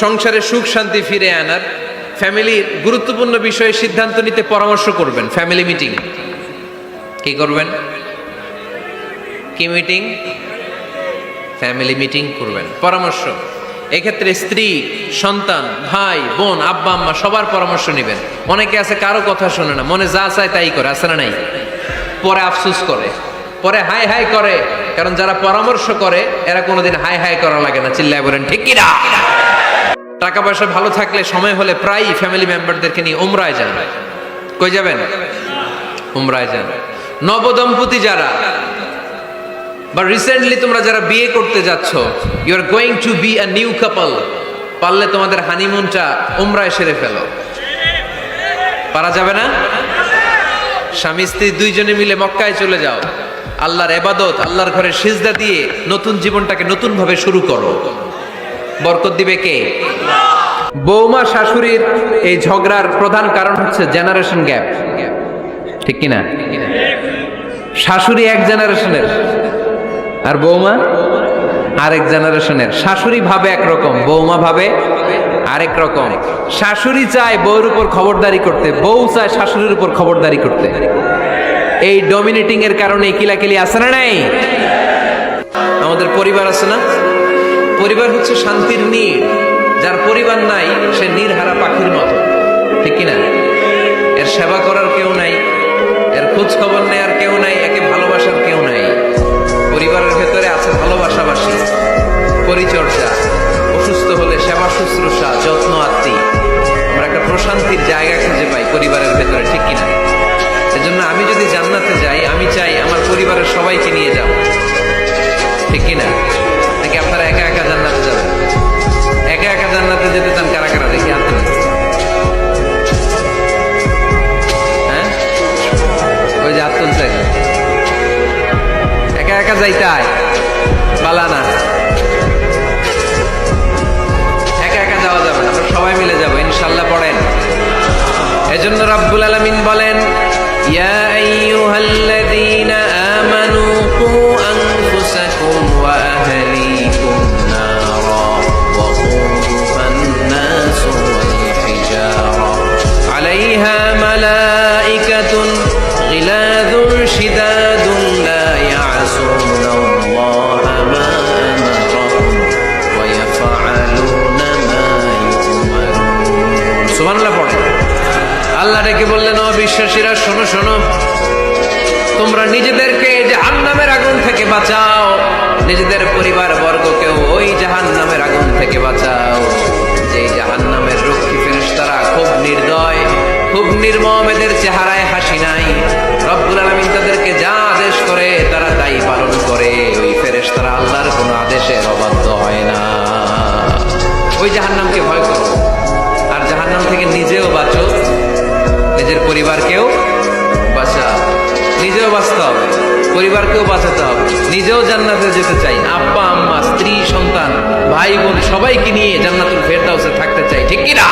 সংসারে সুখ শান্তি ফিরে আনার, ফ্যামিলির গুরুত্বপূর্ণ বিষয়ে সিদ্ধান্ত নিতে পরামর্শ করবেন। ফ্যামিলি মিটিং কি করবেন? কি মিটিং? ফ্যামিলি মিটিং করবেন, পরামর্শ। এক্ষেত্রে স্ত্রী, সন্তান, ভাই, বোন, আব্বা আম্মা সবার পরামর্শ নেবেন। অনেকে আছে কারো কথা শোনে না, মনে যা চায় তাই করে, আছে না নাই? পরে আফসোস করে, পরে হাই হাই করে। কারণ যারা পরামর্শ করে এরা কোনোদিন হাই হাই করা লাগে না। চিল্লায় বলেন ঠিক কি না? টাকা পয়সা ভালো থাকলে সময় হলে প্রায়ই ফ্যামিলি মেম্বারদেরকে নিয়ে উমরায় যান। কই যাবেন? উমরায় যান। নবদম্পতি যারা বা রিসেন্টলি তোমরা যারা বিয়ে করতে যাচ্ছ, you are going to be a new couple, পারলে তোমাদের হানিমুনটা উমরায় সেরে ফেলো। পারা যাবে না? স্বামী স্ত্রী দুইজনে মিলে মক্কায় চলে যাও, আল্লাহর ইবাদত, আল্লাহর ঘরে সিজদা দিয়ে নতুন জীবনটাকে নতুন ভাবে শুরু করো। বরকত দিবে কে? বৌমা শাশুড়ির এই ঝগড়ার প্রধান কারণ হচ্ছে জেনারেশন গ্যাপ, ঠিক কিনা? শাশুড়ি এক জেনারেশনের আর বৌমা আরেক জেনারেশনের। শাশুড়ি ভাবে একরকম, বৌমা ভাবে আরেক রকম। শাশুড়ি চায় বউর উপর খবরদারি করতে, বউ চায় শাশুড়ির উপর খবরদারি করতে। এই ডমিনেটিং এর কারণে কিলাকিলি আছে না নাই? আমাদের পরিবার আছে না? পরিবার হচ্ছে শান্তির নীড়। যার পরিবার নাই সে নীড়হারা পাখির মতো, ঠিক কিনা? এর সেবা করার কেউ নাই, এর খোঁজ খবর নেয়ার কেউ নাই, একে ভালোবাসার কেউ নাই। পরিবারের ভেতরে আছে ভালোবাসাবাসী, পরিচর্যা, অসুস্থ হলে সেবা শুশ্রূষা, যত্ন আত্মি। আমরা একটা প্রশান্তির জায়গা খুঁজে পাই পরিবারের ভেতরে, ঠিক কিনা? এজন্য আমি যদি জান্নাতে যাই, আমি চাই আমার পরিবারের সবাইকে নিয়ে যাব, ঠিক কিনা? নাকি আপনারা একা একা জান্নাতে যাবেন? একা একা জান্নাতে যেতে চান কারা কারা? দেখি হাত তুলে। হ্যাঁ, ওই যে হাত তুলছে। একা একা যাইতে আয় পালা না, একা একা যাওয়া যাবে না, আমরা সবাই মিলে যাবো ইনশাআল্লাহ। পড়েন। এজন্য রাব্বুল আলামিন বলেন, ইয়া আইয়ুহাল্লাযীনা আমানু কু আনফুসাকুম ওয়া আহলিকুম নারা ওয়া কুদুহান নাসু ওয়াল হিজারা আলাইহা মালাইকাতুন গিলাযুন শিদাদুন লা ইয়াসুনাল্লাহা মা আমারাহুম ওয়া ইয়াফআলুনা মা ইউমারুন। সুবহানাল্লাহ পড়েন। আল্লাহ ডেকে বললেন, অবিশ্বাসীরা শোনো শোনো, তোমরা নিজেদেরকে জাহান্নামের আগুন থেকে বাঁচাও, নিজেদের পরিবার বর্গকেও ওই জাহান্নামের আগুন থেকে বাঁচাও। যে জাহান্নামের রক্ষী ফেরেশতারা খুব নির্দয়, খুব নির্মম, এদের চেহারায় হাসি নাই। রব্বুল আলামিন তাদেরকে যা আদেশ করে তারা তাই পালন করে। ওই ফেরেশতারা আল্লাহর কোনো আদেশের অবাধ্য হয় না। ওই জাহান্নামকে ভয় করো, আর জাহান্নাম থেকে নিজেও বাঁচো, নিজের পরিবারকেও বাঁচাও। নিজেও বাঁচতে হবে, পরিবারকেও বাঁচাতে হবে। নিজেও জান্নাতে যেতে চাই, আব্বা আম্মা, স্ত্রী, সন্তান, ভাই বোন সবাইকে নিয়ে জান্নাতুল ফেরদাউসে থাকতে চাই, ঠিক কি না?